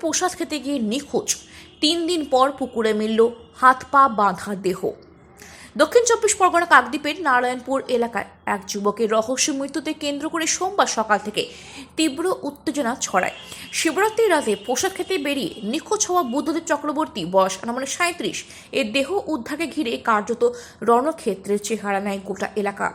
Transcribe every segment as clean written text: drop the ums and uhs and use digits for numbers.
প্রসাদ খেতে গিয়ে নিখোঁজ, 3 দিন পর পুকুরে মিলল হাত পা বাঁধা দেহ। দক্ষিণ চব্বিশ পরগনা কাকদ্বীপের নারায়ণপুর এলাকায় এক যুবকের রহস্য মৃত্যুতে কেন্দ্র করে সোমবার সকাল থেকে তীব্র উত্তেজনা ছড়ায়। শিবরাত্রির রাতে প্রসাদ খেতে বেরিয়ে নিখোঁজ হওয়া বুদ্ধদেব চক্রবর্তী, বয়স আনুমানিক 37, এর দেহ উদ্ধারকে ঘিরে কার্যত রণক্ষেত্রের চেহারা নেয় গোটা এলাকা।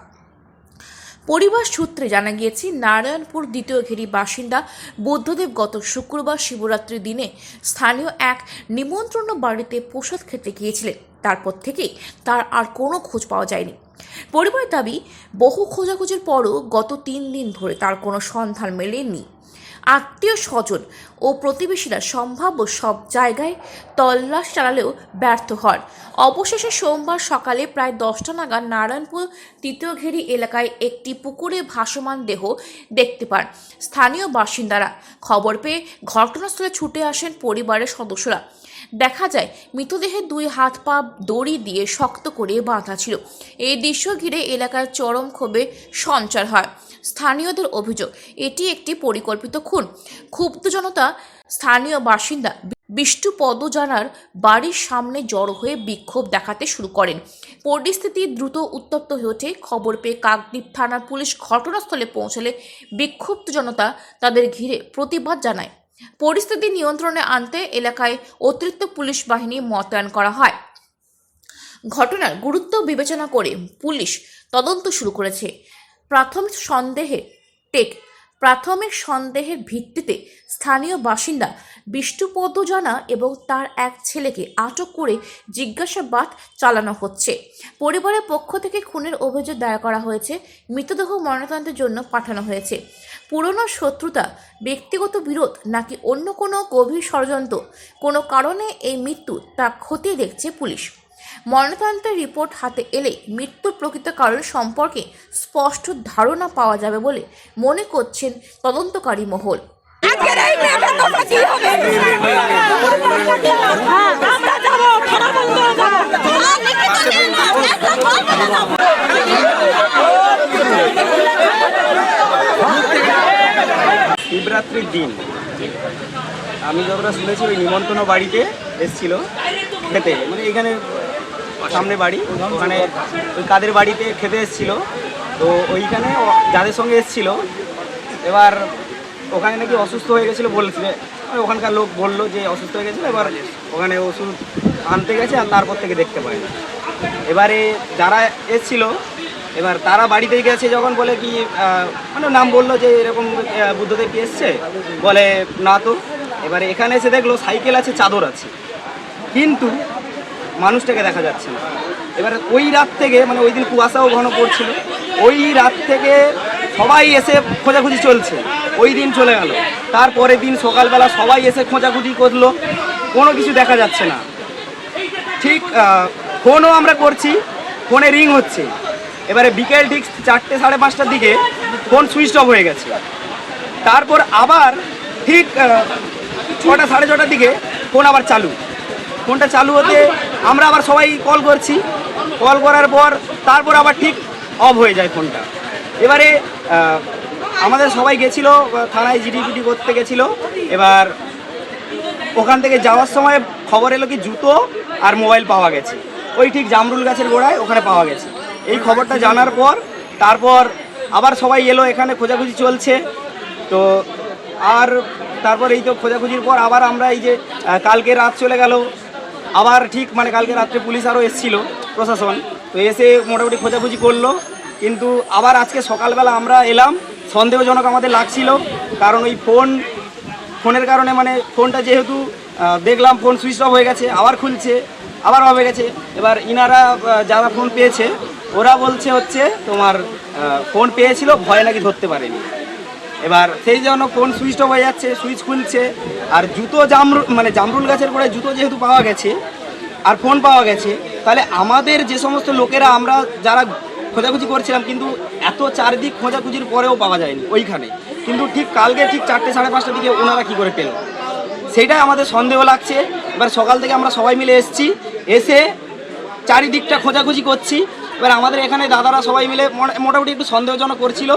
পরিবার সূত্রে জানা গিয়েছে, নারায়ণপুর দ্বিতীয় ঘেরি বাসিন্দা বুদ্ধদেব গত শুক্রবার শিবরাত্রির দিনে স্থানীয় এক নিমন্ত্রণ বাড়িতে প্রসাদ খেতে গিয়েছিলেন। তারপর থেকেই তার আর কোনো খোঁজ পাওয়া যায়নি। পরিবারের দাবি, বহু খোঁজাখুঁজির পরও গত 3 দিন ধরে তার কোনো সন্ধান মেলেনি। আত্মীয় স্বজন ও প্রতিবেশীরা সম্ভাব্য সব জায়গায় তল্লাশ চালালেও ব্যর্থ হন। অবশেষে সোমবার সকালে প্রায় 10টা নাগাদ নারায়ণপুর তৃতীয় ঘেরি এলাকায় একটি পুকুরে ভাসমান দেহ দেখতে পান স্থানীয় বাসিন্দারা। খবর পেয়ে ঘটনাস্থলে ছুটে আসেন পরিবারের সদস্যরা। দেখা যায় মৃতদেহের 2 হাত পা দড়ি দিয়ে শক্ত করে বাঁধা ছিল। এই দৃশ্য ঘিরে এলাকার চরম ক্ষোভে সঞ্চার হয়। স্থানীয়দের অভিযোগ, এটি একটি পরিকল্পিত খুন। ক্ষুব্ধ জনতা স্থানীয় বাসিন্দা বিষ্ণুপদ জানার বাড়ির সামনে জড়ো হয়ে বিক্ষোভ দেখাতে শুরু করেন। পরিস্থিতি দ্রুত উত্তপ্ত হয়ে ওঠে। খবর পেয়ে কাকদ্বীপ থানার পুলিশ ঘটনাস্থলে পৌঁছলে বিক্ষুব্ধ জনতা তাদের ঘিরে প্রতিবাদ জানায়। পরিস্থিতি নিয়ন্ত্রণে আনতে এলাকায় অতিরিক্ত পুলিশ বাহিনী মোতায়েন করা হয়। ঘটনার গুরুত্ব বিবেচনা করে পুলিশ তদন্ত শুরু করেছে। প্রাথমিক সন্দেহের ভিত্তিতে স্থানীয় বাসিন্দা বিষ্ণুপদ জানা এবং তার এক ছেলেকে আটক করে জিজ্ঞাসাবাদ চালানো হচ্ছে। পরিবারের পক্ষ থেকে খুনের অভিযোগ দায়ের করা হয়েছে। মৃতদেহ ময়নাতদন্তের জন্য পাঠানো হয়েছে। পুরনো শত্রুতা, ব্যক্তিগত বিরোধ নাকি অন্য কোনো গভীর ষড়যন্ত্র, কোনো কারণে এই মৃত্যু তা খতিয়ে দেখছে পুলিশ। ময়নাতদন্তের রিপোর্ট হাতে এলে মৃত্যুর প্রকৃত কারণ সম্পর্কে স্পষ্ট ধারণা পাওয়া যাবে বলে মনে করছেন তদন্তকারী মহল। শিবরাত্রির দিন আমি যতটা শুনেছি, ওই নিমন্ত্রণ বাড়িতে এসেছিল খেতে, মানে এখানে সামনে বাড়ি, ওখানে ওই কাদের বাড়িতে খেতে এসেছিল। তো ওইখানে যাদের সঙ্গে এসেছিল, এবার ওখানে নাকি অসুস্থ হয়ে গেছিলো বলছে, ওখানকার লোক বললো যে অসুস্থ হয়ে গেছিলো। এবার ওখানে ওষুধ আনতে গেছে আর তারপর থেকে দেখতে পায় না। এবারে যারা এসেছিল, এবার তারা বাড়িতেই গেছে যখন, বলে কি মানে নাম বললো যে এরকম বুদ্ধদেব কি এসছে, বলে না তো। এবারে এখানে এসে দেখলো সাইকেল আছে, চাদর আছে, কিন্তু মানুষটাকে দেখা যাচ্ছে না। এবারে ওই রাত থেকে, মানে ওই দিন কুয়াশাও ঘন পড়ছিল, ওই রাত থেকে সবাই এসে খোঁজাখুঁজি চলছে। ওই দিন চলে গেল, তারপরের দিন সকালবেলা সবাই এসে খোঁজাখুঁজি করলো, কোনো কিছু দেখা যাচ্ছে না। ঠিক ফোনও আমরা করছি, ফোনে রিং হচ্ছে। এবারে বিকেল ঠিক 4টে সাড়ে 5টার দিকে ফোন সুইচ অফ হয়ে গেছে। তারপর আবার ঠিক 6টা সাড়ে 6টার দিকে ফোন আবার চালু। ফোনটা চালু হতে আমরা আবার সবাই কল করছি, কল করার পর তারপর আবার ঠিক অফ হয়ে যায় ফোনটা। এবারে আমাদের সবাই গেছিলো থানায়, জিডিপিটি করতে গেছিলো। এবার ওখান থেকে যাওয়ার সময় খবর এলো কি জুতো আর মোবাইল পাওয়া গেছে, ওই ঠিক জামরুল গাছের গোড়ায় ওখানে পাওয়া গেছে। এই খবরটা জানার পর তারপর আবার সবাই এলো, এখানে খোঁজাখুঁজি চলছে। তো আর তারপর এই তো খোঁজাখুঁজির পর আবার আমরা এই যে কালকে রাত চলে গেল, আবার ঠিক মানে কালকে রাত্রে পুলিশ আরও এসেছিলো, প্রশাসন, তো এসে মোটামুটি খোঁজাখুঁজি করলো। কিন্তু আবার আজকে সকালবেলা আমরা এলাম, সন্দেহজনক আমাদের লাগছিল, কারণ ওই ফোনের কারণে, মানে ফোনটা যেহেতু দেখলাম ফোন সুইচ অফ হয়ে গেছে, আবার খুলছে, আবার অফ হয়ে গেছে। এবার ইনারা যারা ফোন পেয়েছে ওরা বলছে হচ্ছে তোমার ফোন পেয়েছিল, ভয় নাকি ধরতে পারেনি। এবার সেই জন্য ফোন সুইচ অফ হয়ে যাচ্ছে, সুইচ খুলছে। আর জুতো জামরুল গাছের গোড়ায় জুতো যেহেতু পাওয়া গেছে আর ফোন পাওয়া গেছে, তাহলে আমাদের যে সমস্ত লোকেরা আমরা যারা খোঁজাখুঁজি করছিলাম, কিন্তু এত চারদিক খোঁজাখুঁজির পরেও পাওয়া যায়নি ওইখানে, কিন্তু ঠিক কালকে ঠিক 4টে সাড়ে 5টার দিকে ওনারা কী করে পেল, সেইটাই আমাদের সন্দেহ লাগছে। এবার সকাল থেকে আমরা সবাই মিলে এসে চারিদিকটা খোঁজাখুঁজি করছি। এবার আমাদের এখানে দাদারা সবাই মিলে মোটামুটি একটু সন্দেহজনক করছিল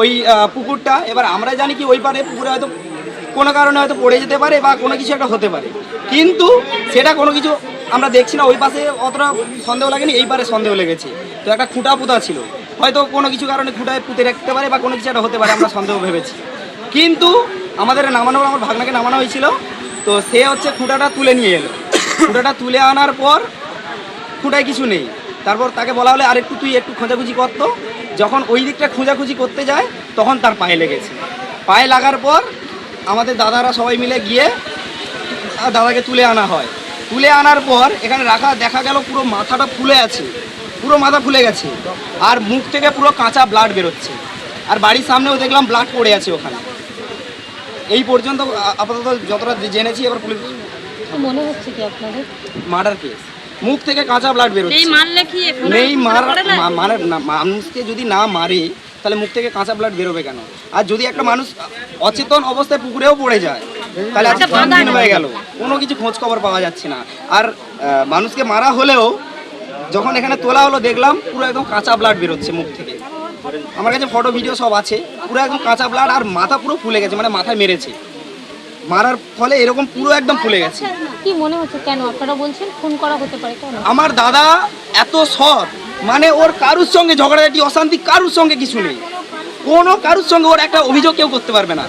ওই পুকুরটা। এবার আমরা জানি কি ওই পারে পুকুরে হয়তো কোনো কারণে হয়তো পড়ে যেতে পারে বা কোনো কিছু একটা হতে পারে, কিন্তু সেটা কোনো কিছু আমরা দেখছি না। ওই পাশে অতটা সন্দেহ লাগেনি, এই পারে সন্দেহ লেগেছে। তো একটা খুঁটা পুঁতা ছিল, হয়তো কোনো কিছু কারণে খুঁটায় পুঁতে রাখতে পারে বা কোনো কিছু একটা হতে পারে, আমরা সন্দেহ ভেবেছি। কিন্তু আমাদের নামানোর, আমার ভাগনাকে নামানো হয়েছিল, তো সে হচ্ছে খুঁটাটা তুলে নিয়ে এলো। খুঁটাটা তুলে আনার পর খুঁটায় কিছু নেই। তারপর তাকে বলা হলে আরেকটু তুই একটু খোঁজাখুঁজি করতো। যখন ওই দিকটা খোঁজাখুঁজি করতে যায় তখন তার পায়ে লেগেছে। পায়ে লাগার পর আমাদের দাদারা সবাই মিলে গিয়ে দাদাকে তুলে আনা হয়। তুলে আনার পর এখানে রাখা দেখা গেল পুরো মাথাটা ফুলে আছে, পুরো মাথা ফুলে গেছে, আর মুখ থেকে পুরো কাঁচা ব্লাড বেরোচ্ছে। আর বাড়ির সামনেও দেখলাম ব্লাড পড়ে আছে ওখানে। এই পর্যন্ত আপাতত যতটা জেনেছি। এবার পুলিশ মনে হচ্ছে কি আপনাদের মার্ডার কেস, মুখ থেকে কাঁচা ব্লাড বেরোচ্ছে। নেই মানে মানুষকে যদি না মারে তাহলে মুখ থেকে কাঁচা ব্লাড বেরোবে কেন? আর যদি একটা মানুষ অচেতন অবস্থায় পুকুরেও পড়ে যায় তাহলে আজকে 3 দিন হয়ে গেল, কোনো কিছু খোঁজ খবর পাওয়া যাচ্ছে না। আর মানুষকে মারা হলেও যখন এখানে তোলা হলো দেখলাম পুরো একদম কাঁচা ব্লাড বেরোচ্ছে মুখ থেকে। আমার কাছে ফটো ভিডিও সব আছে, পুরো একদম কাঁচা ব্লাড, আর মাথা পুরো ফুলে গেছে, মানে মাথায় মেরেছে, মারার ফলে এরকম পুরো একদম ফুলে গেছে। কি মনে হচ্ছে কেন আপনারা বলছেন খুন করা হতে পারে কেন? আমার দাদা এত সৎ, মানে ওর কারুর সঙ্গে ঝগড়াঝাটি অশান্তি কারুর সঙ্গে কিছু নেই, কোনো কারুর সঙ্গে ওর একটা অভিযোগ কেউ করতে পারবে না।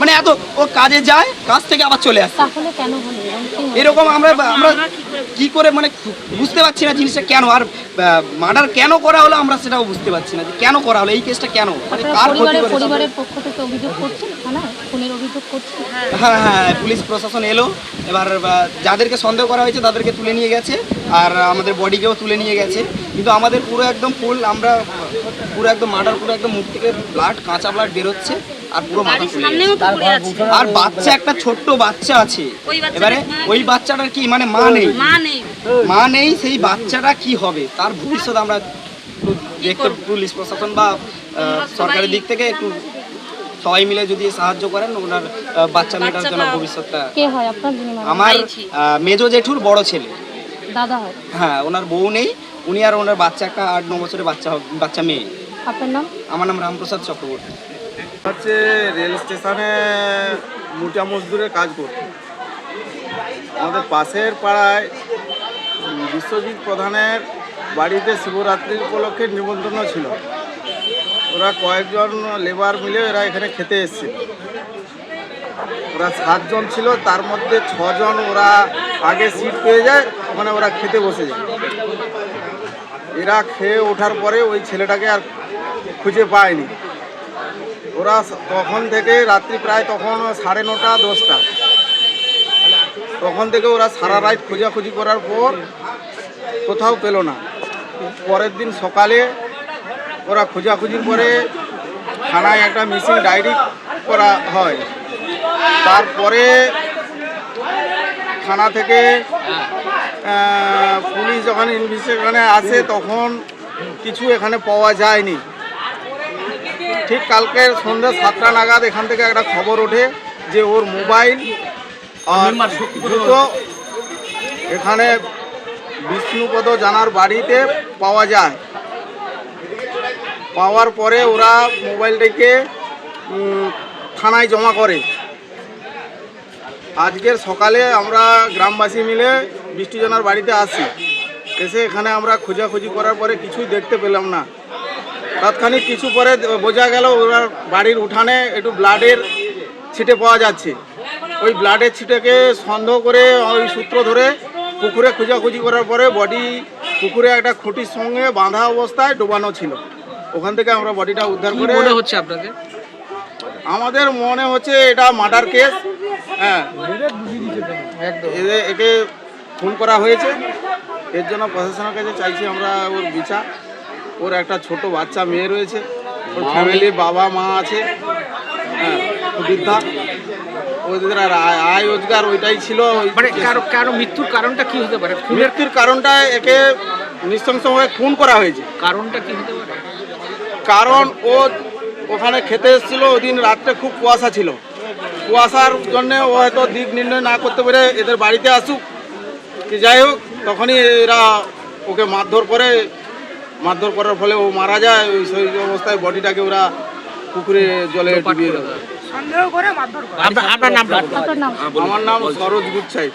মানে এত ও কাজে যায়, কাজ থেকে আবার চলে আসে। তাহলে কেন হলো এরকম আমরা কি করে মানে বুঝতে পারছি না জিনিসটা কেন, আর মার্ডার কেন করা হলো আমরা সেটাও বুঝতে পারছি না যে কেন করা হলো, এই কেসটা কেন, মানে কার ক্ষতি করেছে। পরিবারের পক্ষ থেকে অভিযোগ করছেন থানায়, খুনের অভিযোগ করছেন? হ্যাঁ হ্যাঁ, পুলিশ প্রশাসন এলো, এবার যাদেরকে সন্দেহ করা হয়েছে তাদেরকে তুলে নিয়ে গেছে, আর আমাদের বডিকেও তুলে নিয়ে গেছে। কিন্তু আমাদের পুরো একদম ফুল, আমরা পুরো একদম মার্ডার, পুরো একদম মুখ থেকে ব্লাড, কাঁচা ব্লাড বেরোচ্ছে, আর পুরো মাথা ফুলে গেছে। আর বাচ্চা, একটা ছোট্ট বাচ্চা আছে, এবারে ওই বাচ্চাটার কি মানে মা নেই, সেই বাচ্চাটা কি হবে তার ভবিষ্যৎ আমরা দেখতে, পুলিশ প্রশাসন বা সরকারের দিক থেকে একটু সবাই মিলে যদি সাহায্য করেন ওনার বাচ্চা মেয়েটার জন্য ভবিষ্যৎটা। কে হয় আপনার যিনি মারা? আমার মেজো জেঠুর বড় ছেলে। দাদা হয়? হ্যাঁ, ওনার বউ নেই, উনি আর ওনার বাচ্চা, একটা 8-9 বছরের বাচ্চা মেয়ে। আপনার নাম? আমার নাম রামপ্রসাদ চক্রবর্তী। হচ্ছে রেল স্টেশনে মুটিয়া মজদুরের কাজ করত। আমাদের পাশের পাড়ায় বিশ্বজিৎ প্রধানের বাড়িতে শিবরাত্রির উপলক্ষে নিমন্ত্রণ ছিল। ওরা কয়েকজন লেবার মিলে এরা এখানে খেতে এসেছিল। ওরা 7 জন ছিল, তার মধ্যে 6 জন ওরা আগে সিট পেয়ে যায়, মানে ওরা খেতে বসে যায়। এরা খেয়ে ওঠার পরে ওই ছেলেটাকে আর খুঁজে পায়নি। ওরা তখন থেকে রাত্রি প্রায় তখন 9:30 10টা, তখন থেকে ওরা সারা রাত খোঁজাখুঁজি করার পর কোথাও পেল না। পরের দিন সকালে ওরা খোঁজাখুঁজির পরে থানায় একটা মিসিং ডায়েরি করা হয়। তারপরে থানা থেকে পুলিশ যখন ইনভেস্টিগেশনে আসে তখন কিছু এখানে পাওয়া যায়নি। ঠিক কালকের সন্ধ্যা 7টা নাগাদ এখান থেকে একটা খবর ওঠে যে ওর মোবাইল আর জুতো এখানে বিষ্ণুপদ জানার বাড়িতে পাওয়া যায়। পাওয়ার পরে ওরা মোবাইলটাকে থানায় জমা করে। আজকের সকালে আমরা গ্রামবাসী মিলে বৃষ্টি জানার বাড়িতে আসি। এসে এখানে আমরা খোঁজাখুঁজি করার পরে কিছুই দেখতে পেলাম না। তাৎক্ষণিক কিছু পরে বোঝা গেল ওনার বাড়ির উঠানে একটু ব্লাডের ছিটে পাওয়া যাচ্ছে। ওই ব্লাডের ছিটেকে সন্দেহ করে ওই সূত্র ধরে পুকুরে খোঁজাখুঁজি করার পরে বডি পুকুরে একটা খুঁটির সঙ্গে বাঁধা অবস্থায় ডোবানো ছিল। ওখান থেকে আমরা বডিটা উদ্ধার করে। মনে হচ্ছে আপনাদের? আমাদের মনে হচ্ছে এটা মার্ডার কেস। হ্যাঁ, একে খুন করা হয়েছে। এর জন্য প্রশাসনের কাছে চাইছি আমরা ওর বিচার। ওর একটা ছোট বাচ্চা মেয়ে রয়েছে, ওর ফ্যামিলির বাবা মা আছে, হ্যাঁ, বৃদ্ধা। ওদের আর আয় রোজগার ওইটাই ছিল। মানে কারো মৃত্যুর কারণটা কি হতে পারে? মৃত্যুর কারণটা একে নৃশংসভাবে খুন করা হয়েছে। কারণটা কি হতে পারে? কারণ ও ওখানে খেতে এসেছিল, ওই দিন রাত্রে খুব কুয়াশা ছিল। কুয়াশার জন্যে ও হয়তো দিক নির্ণয় না করতে পেরে এদের বাড়িতে আসুক কি যাই হোক, তখনই এরা ওকে মারধর করে। মারধর করার ফলে ও মারা যায়। ওই সেই অবস্থায় বডিটাকে ওরা পুকুরে জলে ডুবিয়ে দেয়। আপনার নামটা বলুন। আপনার নাম আমার নাম সরোজ গুচ্ছাই।